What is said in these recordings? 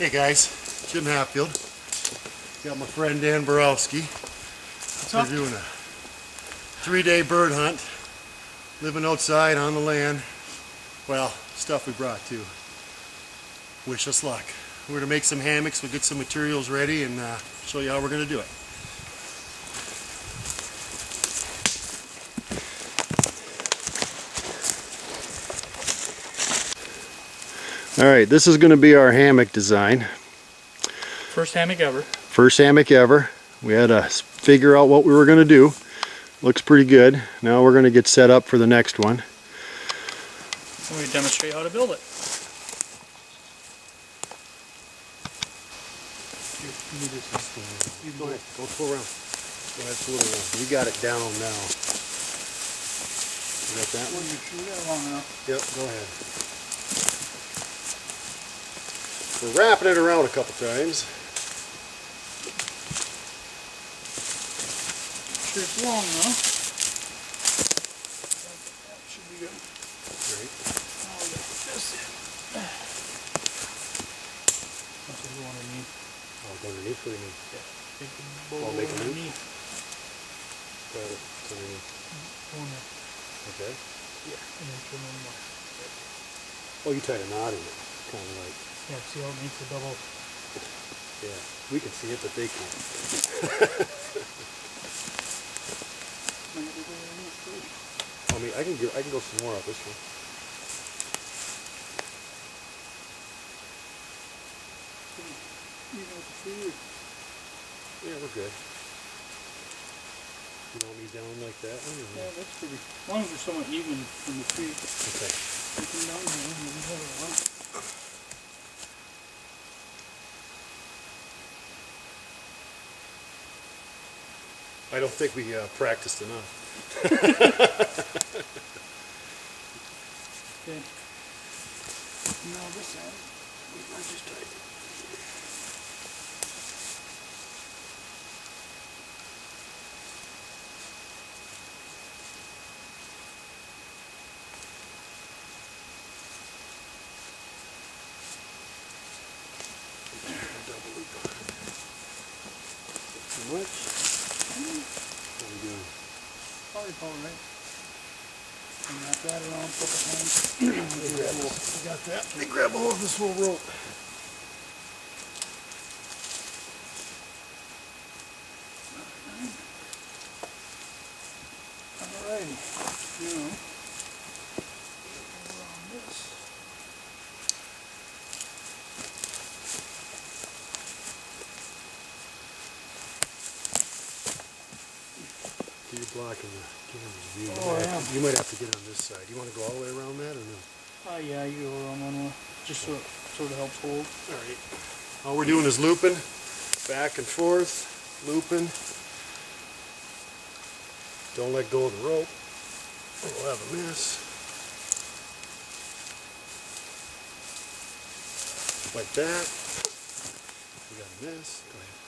Hey guys, Jim Hatfield. Got my friend Dan Borowski. We're doing a 3-day bird hunt, living outside on the land. Well, stuff we brought too. Wish us luck. We're gonna make some hammocks, we'll get some materials ready and show you how we're gonna do it. Alright, this is gonna be our hammock design. First hammock ever. First hammock ever. We had to figure out what we were gonna do. Looks pretty good. Now we're gonna get set up for the next one. And we demonstrate how to build it. Go ahead, go pull around. Go ahead, pull it around. You got it down now. You got that one? You got it long enough. Yep, go ahead. We're wrapping it around a couple times. Sure it's long enough. That should be good. Great. Now we got this in. That's what we want underneath. Oh, go underneath, what do you mean? Yeah. Make the bowl make a loop? underneath. Got it. It's underneath. Go in there. Okay. Yeah. And then turn one more. Oh, you tied a knot in it. Kind of like. Yeah, see how it makes the double. Yeah. We can see it, but they can't. I mean, I can go some more up this one. Even with the tree. Yeah, we're good. You want me down like that one? Or Yeah, that's pretty. As long as they're somewhat even from the tree. okay. You come down here and you have it on. I don't think we practiced enough. Okay. Now this end, I just tied it. Double loop on it. Too much? What are we doing? Probably about right. And wrap that around, flip it home. You got that? Let me grab a hold of this little rope. Alrighty. Now, around this. You're blocking the camera's view. Oh, I am. You might have to get on this side. You want to go all the way around that or no? Yeah, you go around one more. Just so it sort of helps hold. Alright. All we're doing is looping. Back and forth. Looping. Don't let go of the rope. We'll have a mess. Like that. We got a mess. Go ahead.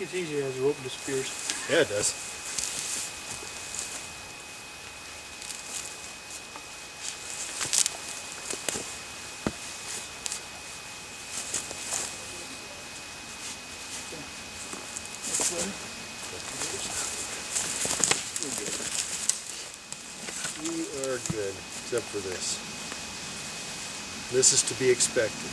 It's easier as the rope disappears. Yeah, it does. This way. We are good, except for this. This is to be expected.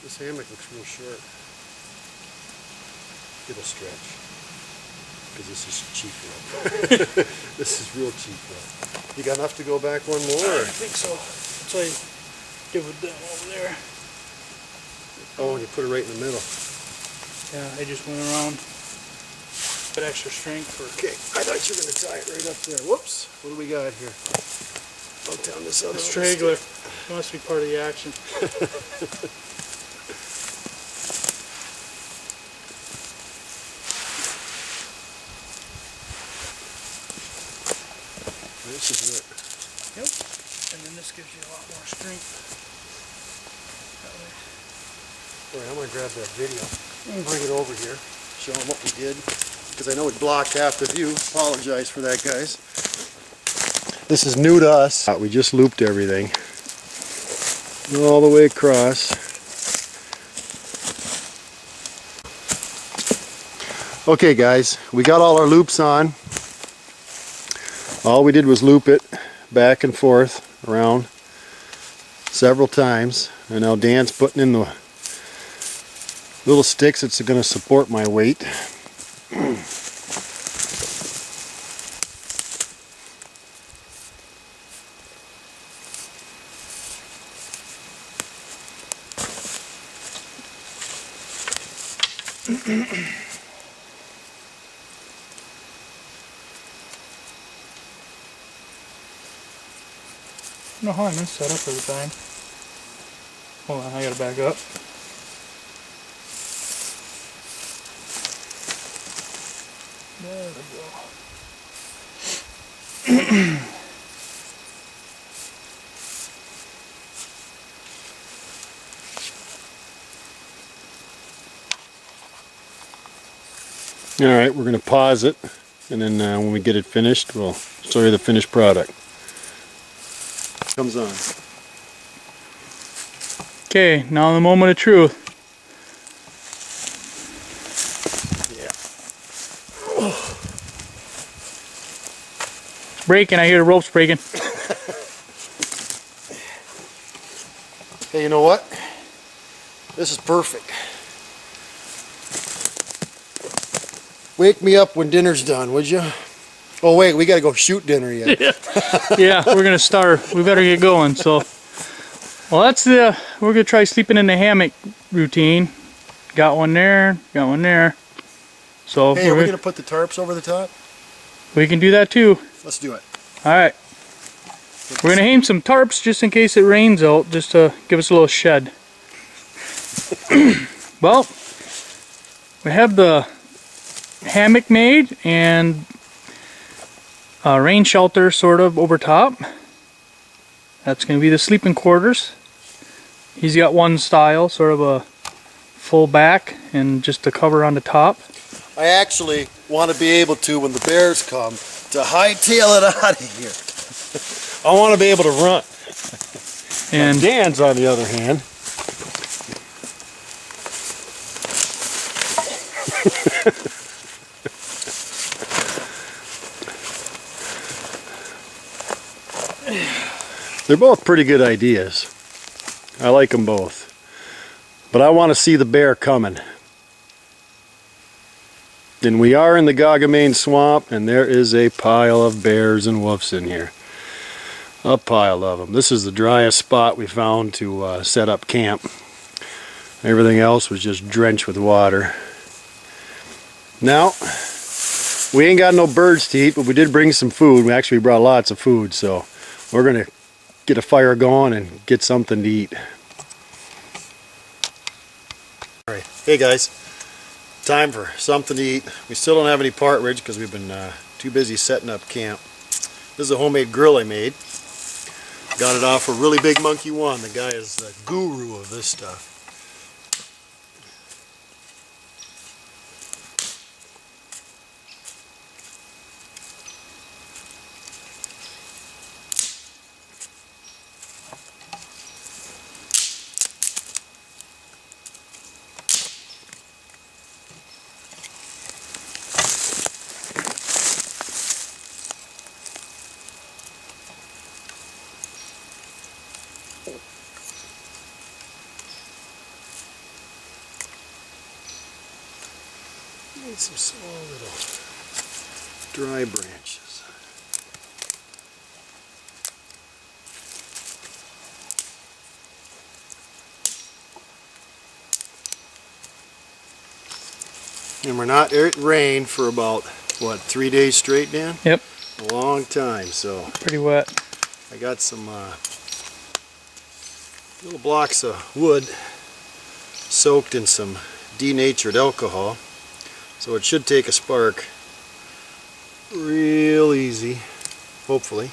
This hammock looks real short. It'll stretch. Because this is cheap rope. This is real cheap rope. You got enough to go back one more? I think so. So I give it down over there. Oh, and you put it right in the middle. Yeah, I just went around bit extra strength for. Okay, I thought you were going to tie it right up there. Whoops. What do we got here? I'll down this other The straggler. It must be part of the action. This is it. Yep. And then this gives you a lot more strength. That way. All right, I'm going to grab that video and bring it over here, show them what we did, because I know it blocked half the view. Apologize for that, guys. This is new to us. We just looped everything all the way across. Okay, guys, we got all our loops on. All we did was loop it back and forth around several times, and now Dan's putting in the little sticks that's going to support my weight. I don't know how I'm set up every time. Hold on, I gotta back up. There we go. Alright, we're going to pause it, and then when we get it finished, we'll show you the finished product. Comes on. Okay, now the moment of truth. Yeah. It's breaking, I hear the ropes breaking. Hey, you know what? This is perfect. Wake me up when dinner's done, would you? Oh wait, we gotta go shoot dinner yet. Yeah, we're gonna start. We better get going. So, well, that's we're gonna try sleeping in the hammock routine. Got one there. Got one there. So Hey, are we gonna put the tarps over the top? we can do that too. Let's do it. All right. We're gonna hang some tarps just in case it rains out, just to give us a little shed. Well, we have the hammock made and a rain shelter sort of over top. That's going to be the sleeping quarters. He's got one style, sort of a full back and just a cover on the top. I actually want to be able to, when the bears come, to hightail it out of here. I want to be able to run. And Dan's, on the other hand, they're both pretty good ideas. I like them both. But I want to see the bear coming. And we are in the Gogomain swamp, and there is a pile of bears and wolves in here. A pile of them. This is the driest spot we found to set up camp. Everything else was just drenched with water. Now, we ain't got no birds to eat, but we did bring some food. We actually brought lots of food, so we're going to get a fire going and get something to eat. Alright, hey guys, time for something to eat. We still don't have any partridge because we've been too busy setting up camp. This is a homemade grill I made. Got it off of Really Big Monkey 1. The guy is the guru of this stuff. Need some small little dry branches. And we're not it rained for about, what, 3 days straight, Dan? Yep. A long time, so Pretty wet. I got some little blocks of wood soaked in some denatured alcohol. So it should take a spark real easy, hopefully.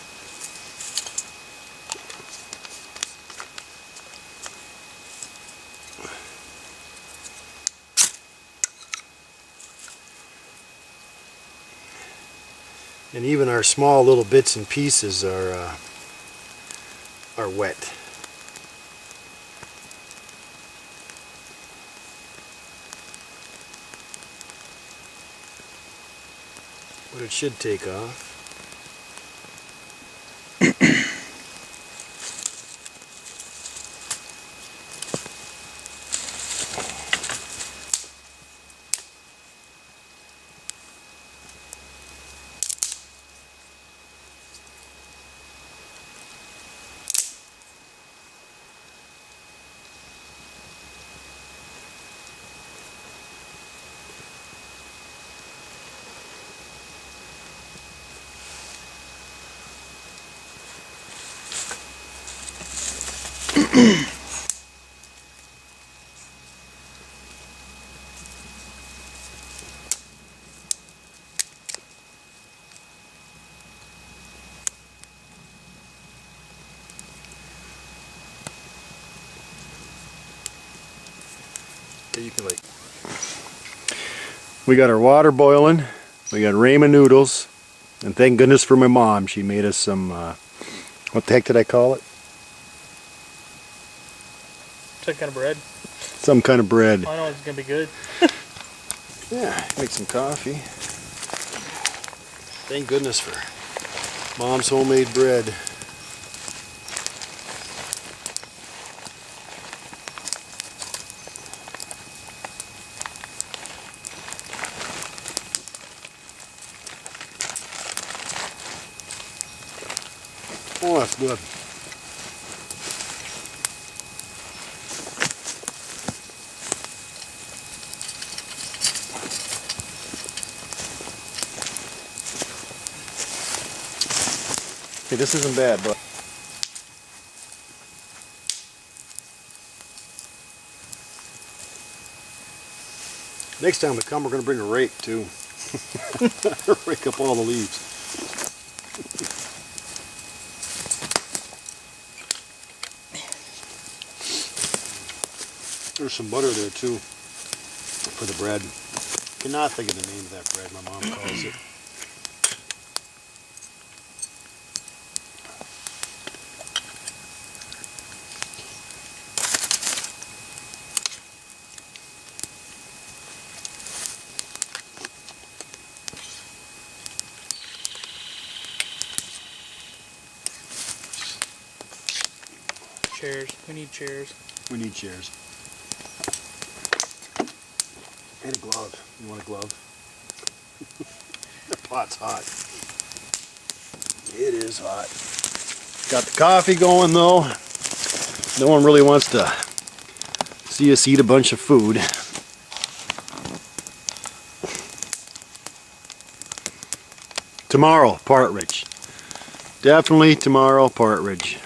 And even our small little bits and pieces are wet. But it should take off. You can we got our water boiling, we got ramen noodles, and thank goodness for my mom. She made us some, what the heck did I call it? Some kind of bread. Some kind of bread. I know it's gonna be good. Yeah, make some coffee. Thank goodness for Mom's homemade bread. Oh, that's good. Okay, this isn't bad, but next time we come, we're going to bring a rake too. Rake up all the leaves. There's some butter there too for the bread. Cannot think of the name of that bread. My mom calls it. Chairs. We need chairs. We need chairs. And a glove. You want a glove? The pot's hot. It is hot. Got the coffee going though. No one really wants to see us eat a bunch of food. Tomorrow, partridge. Definitely tomorrow, partridge.